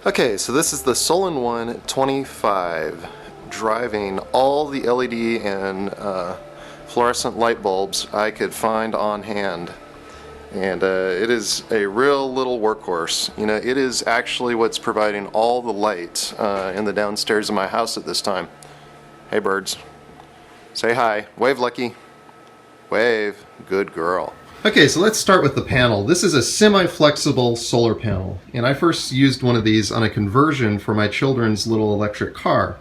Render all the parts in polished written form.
Okay, so this is the Solon-One 25, driving all the LED and fluorescent light bulbs I could find on hand. And it is a real little workhorse. You know, it is actually what's providing all the light in the downstairs of my house at this time. Hey birds, say hi. Wave, Lucky. Wave. Good girl. Okay, so let's start with the panel. This is a semi-flexible solar panel, and I first used one of these on a conversion for my children's little electric car,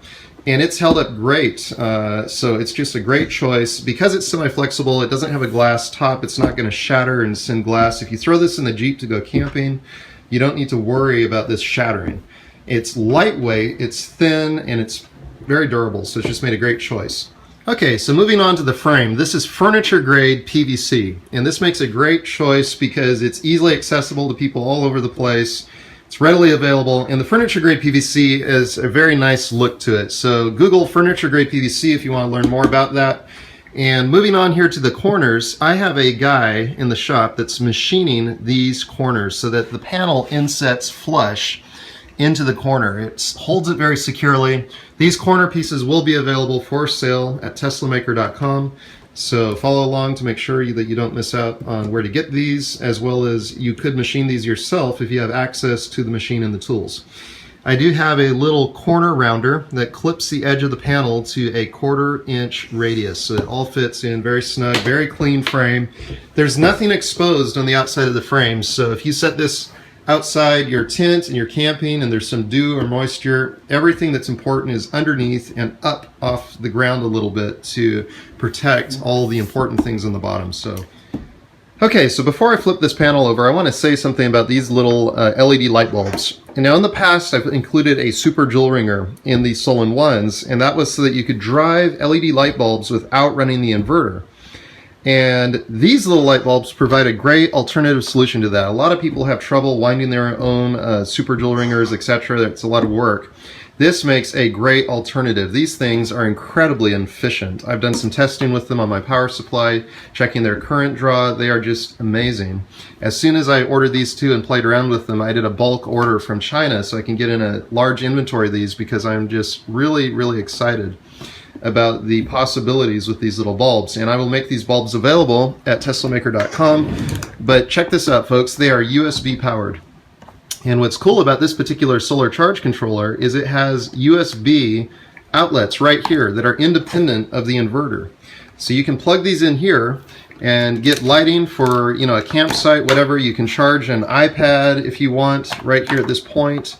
and it's held up great. So it's just a great choice. Because it's semi-flexible, it doesn't have a glass top, it's not going to shatter and send glass. If you throw this in the Jeep to go camping, you don't need to worry about this shattering. It's lightweight, it's thin, and it's very durable, so it's just made a great choice. Okay, so moving on to the frame. This is furniture grade PVC, and this makes a great choice because it's easily accessible to people all over the place. It's readily available, and the furniture grade PVC is a very nice look to it. So Google furniture grade PVC if you want to learn more about that. And moving on here to the corners, I have a guy in the shop that's machining these corners so that the panel insets flush into the corner. It holds it very securely. These corner pieces will be available for sale at teslamaker.com, so follow along to make sure that you don't miss out on where to get these, as well as you could machine these yourself if you have access to the machine and the tools. I do have a little corner rounder that clips the edge of the panel to a 1/4 inch radius, so it all fits in very snug, very clean frame. There's nothing exposed on the outside of the frame, so if you set this outside your tent and you're camping and there's some dew or moisture, everything that's important is underneath and up off the ground a little bit to protect all the important things on the bottom. Okay, so before I flip this panel over, I want to say something about these little LED light bulbs. And now in the past, I've included a super joule ringer in the Solon-Ones, and that was so that you could drive LED light bulbs without running the inverter. And these little light bulbs provide a great alternative solution to that. A lot of people have trouble winding their own super joule ringers, etc. It's a lot of work. This makes a great alternative. These things are incredibly efficient. I've done some testing with them on my power supply, checking their current draw. They are just amazing. As soon as I ordered these two and played around with them, I did a bulk order from China so I can get in a large inventory of these because I'm just really excited about the possibilities with these little bulbs. And I will make these bulbs available at teslamaker.com. But check this out, folks. They are USB powered. And what's cool about this particular solar charge controller is it has USB outlets right here that are independent of the inverter. So you can plug these in here and get lighting for, you know, a campsite, whatever. You can charge an iPad if you want right here at this point.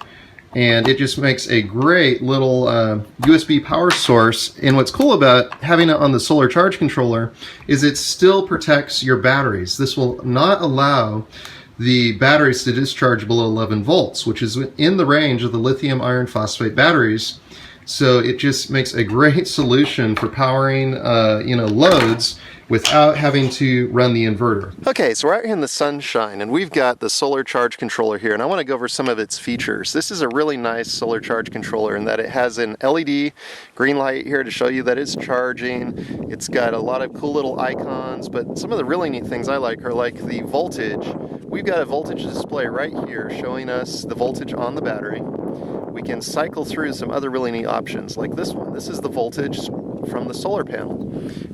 And it just makes a great little USB power source. And what's cool about having it on the solar charge controller is it still protects your batteries. This will not allow the batteries to discharge below 11 volts, which is in the range of the lithium iron phosphate batteries. So it just makes a great solution for powering loads without having to run the inverter. Okay, so we're out here in the sunshine and we've got the solar charge controller here, and I want to go over some of its features. This is a really nice solar charge controller in that it has an LED green light here to show you that it's charging. It's got a lot of cool little icons, but some of the really neat things I like are like the voltage. We've got a voltage display right here showing us the voltage on the battery. We can cycle through some other really neat options like this one. This is the voltage from the solar panel.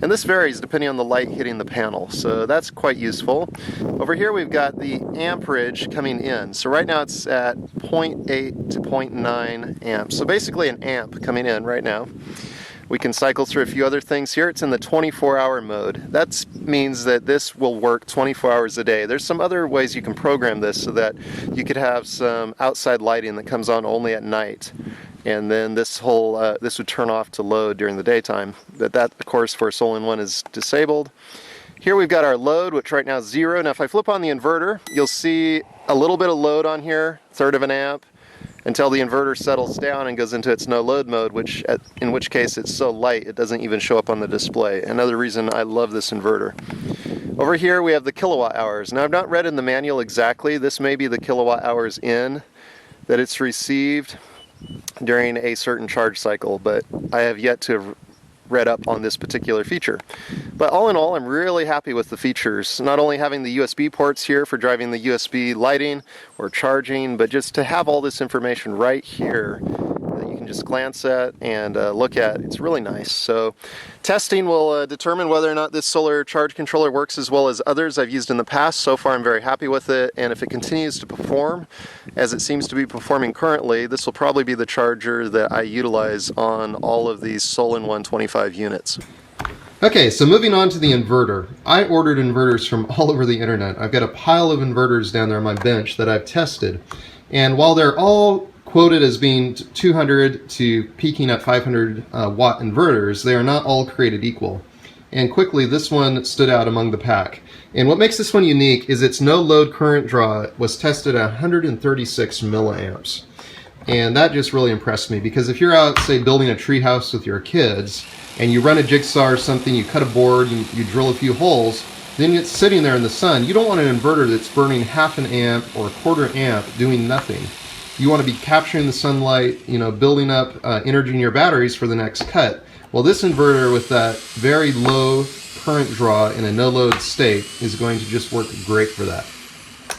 And this varies depending on the light hitting the panel, so that's quite useful. Over here we've got the amperage coming in. So right now it's at 0.8 to 0.9 amps. So basically an amp coming in right now. We can cycle through a few other things here. It's in the 24-hour mode. That means that this will work 24 hours a day. There's some other ways you can program this so that you could have some outside lighting that comes on only at night. And then this would turn off to load during the daytime. But that, of course, for Solon-One is disabled. Here we've got our load, which right now is 0. Now if I flip on the inverter, you'll see a little bit of load on here, 1/3 of an amp, until the inverter settles down and goes into its no load mode, in which case it's so light it doesn't even show up on the display. Another reason I love this inverter. Over here we have the kilowatt hours. Now I've not read in the manual exactly. This may be the kilowatt hours in that it's received during a certain charge cycle, but I have yet to read up on this particular feature. But all in all, I'm really happy with the features. Not only having the USB ports here for driving the USB lighting or charging, but just to have all this information right here that you can just glance at and look at. It's really nice. So testing will determine whether or not this solar charge controller works as well as others I've used in the past. So far I'm very happy with it, and if it continues to perform as it seems to be performing currently, this will probably be the charger that I utilize on all of these SolIn-One 25 units. Okay, so moving on to the inverter. I ordered inverters from all over the internet. I've got a pile of inverters down there on my bench that I've tested. And while they're all quoted as being 200 to peaking at 500 watt inverters, they are not all created equal. And quickly, this one stood out among the pack. And what makes this one unique is its no load current draw was tested at 136 milliamps. And that just really impressed me, because if you're out, say, building a tree house with your kids, and you run a jigsaw or something, you cut a board, you drill a few holes, then it's sitting there in the sun. You don't want an inverter that's burning half an amp or a quarter amp doing nothing. You want to be capturing the sunlight, building up energy in your batteries for the next cut. Well, this inverter with that very low current draw in a no-load state is going to just work great for that.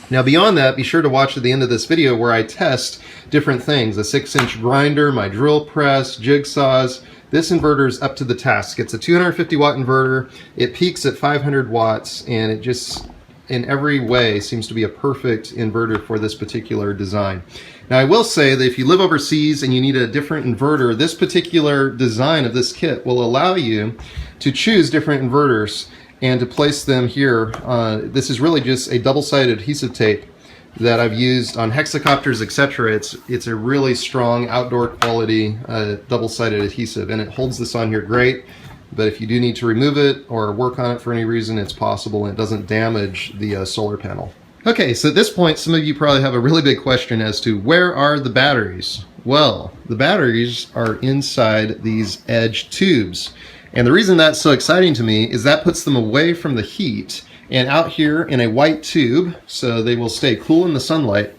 Now beyond that, be sure to watch at the end of this video where I test different things. A 6-inch grinder, my drill press, jigsaws. This inverter is up to the task. It's a 250 watt inverter. It peaks at 500 watts, and it just in every way seems to be a perfect inverter for this particular design. Now I will say that if you live overseas and you need a different inverter, this particular design of this kit will allow you to choose different inverters and to place them here. This is really just a double-sided adhesive tape that I've used on hexacopters, etc. It's a really strong outdoor quality double-sided adhesive, and it holds this on here great. But if you do need to remove it or work on it for any reason, it's possible, and it doesn't damage the solar panel. Okay, so at this point, some of you probably have a really big question as to where are the batteries? Well, the batteries are inside these edge tubes. And the reason that's so exciting to me is that puts them away from the heat and out here in a white tube, so they will stay cool in the sunlight.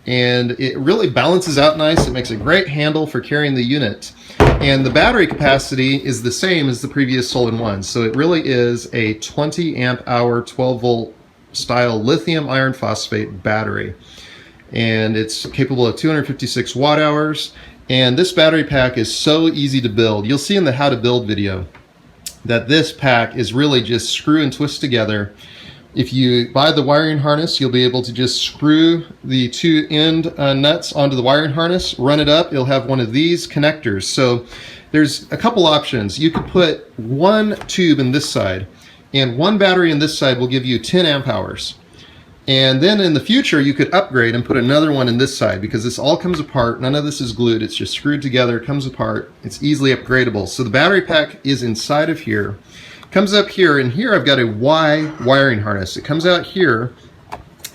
And it really balances out nice. It makes a great handle for carrying the unit. And the battery capacity is the same as the previous SolIn-One. So it really is a 20 amp hour, 12 volt style lithium iron phosphate battery. And it's capable of 256 watt hours. And this battery pack is so easy to build. You'll see in the how to build video that this pack is really just screw and twist together. If you buy the wiring harness, you'll be able to just screw the two end nuts onto the wiring harness, run it up, it'll have one of these connectors. So there's a couple options. You could put one tube in this side, and one battery in this side will give you 10 amp hours. And then in the future, you could upgrade and put another one in this side, because this all comes apart. None of this is glued. It's just screwed together, comes apart. It's easily upgradable. So the battery pack is inside of here. Comes up here, and here I've got a Y wiring harness. It comes out here,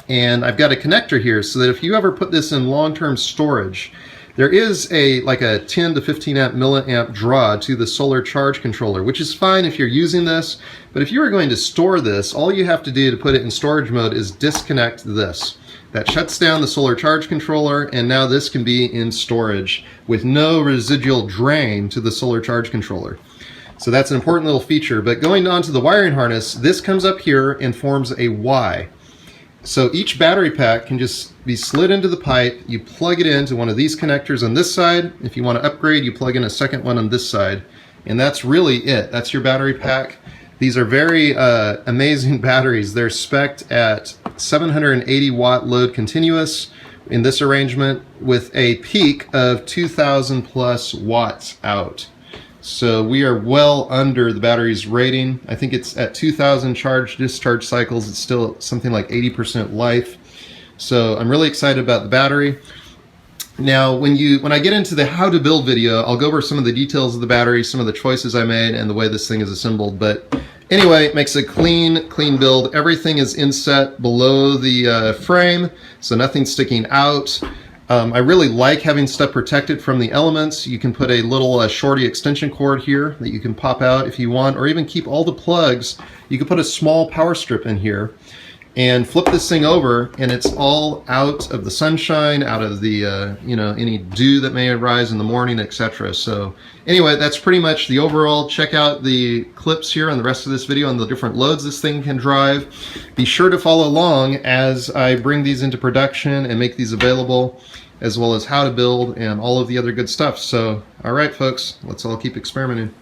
and I've got a connector here so that if you ever put this in long-term storage, there is like a 10 to 15 amp milliamp draw to the solar charge controller, which is fine if you're using this. But if you are going to store this, all you have to do to put it in storage mode is disconnect this. That shuts down the solar charge controller, and now this can be in storage with no residual drain to the solar charge controller. So that's an important little feature. But going on to the wiring harness, this comes up here and forms a Y. So each battery pack can just be slid into the pipe. You plug it into one of these connectors on this side. If you want to upgrade, you plug in a second one on this side. And that's really it. That's your battery pack. These are very amazing batteries. They're spec'd at 780 watt load continuous in this arrangement with a peak of 2,000 plus watts out. So we are well under the battery's rating. I think it's at 2,000 charge discharge cycles. It's still something like 80% life. So I'm really excited about the battery. Now, when I get into the how to build video, I'll go over some of the details of the battery, some of the choices I made, and the way this thing is assembled. But anyway, it makes a clean build. Everything is inset below the frame, so nothing's sticking out. I really like having stuff protected from the elements. You can put a little shorty extension cord here that you can pop out if you want, or even keep all the plugs. You can put a small power strip in here. and flip this thing over, and it's all out of the sunshine, out of the any dew that may arise in the morning, etc. So anyway, that's pretty much the overall. Check out the clips here on the rest of this video on the different loads this thing can drive. Be sure to follow along as I bring these into production and make these available, as well as how to build and all of the other good stuff. So all right folks, let's all keep experimenting.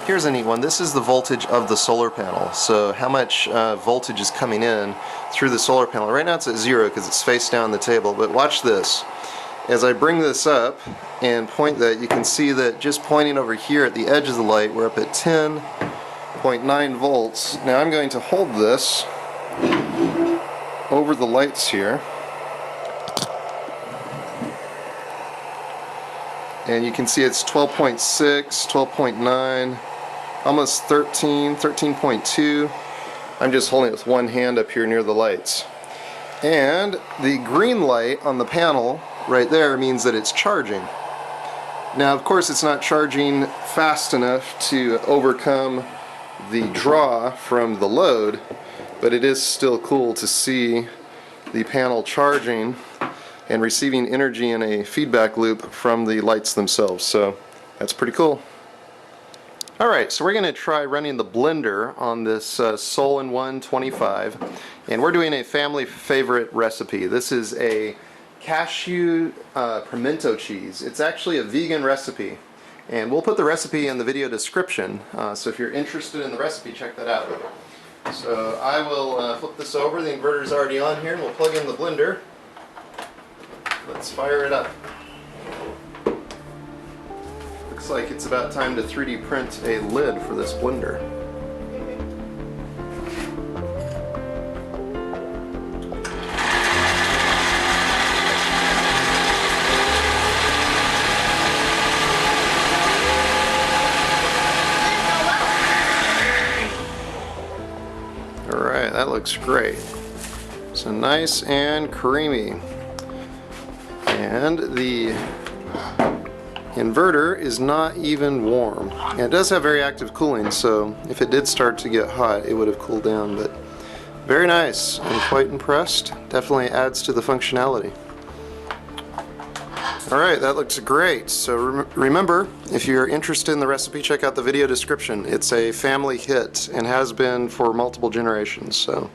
Here's a neat one. This is the voltage of the solar panel. So how much voltage is coming in through the solar panel. Right now it's at 0 because it's face down the table, but watch this. As I bring this up and point that, you can see that just pointing over here at the edge of the light, we're up at 10.9 volts. Now I'm going to hold this over the lights here, and you can see it's 12.6, 12.9, almost 13, 13.2. I'm just holding it with one hand up here near the lights. And the green light on the panel right there means that it's charging. Now of course it's not charging fast enough to overcome the draw from the load, but it is still cool to see the panel charging and receiving energy in a feedback loop from the lights themselves. So that's pretty cool. Alright, so we're going to try running the blender on this Sol-in-One 25, and we're doing a family favorite recipe. This is a cashew pimento cheese. It's actually a vegan recipe, and we'll put the recipe in the video description, so if you're interested in the recipe, check that out. So I will flip this over. The inverter's already on here, and we'll plug in the blender. Let's fire it up. Looks like it's about time to 3D print a lid for this blender. Alright, that looks great. So nice and creamy. And the inverter is not even warm. And it does have very active cooling, so if it did start to get hot, it would have cooled down. But very nice. I'm quite impressed. Definitely adds to the functionality. Alright, that looks great. So remember, if you're interested in the recipe, check out the video description. It's a family hit and has been for multiple generations. So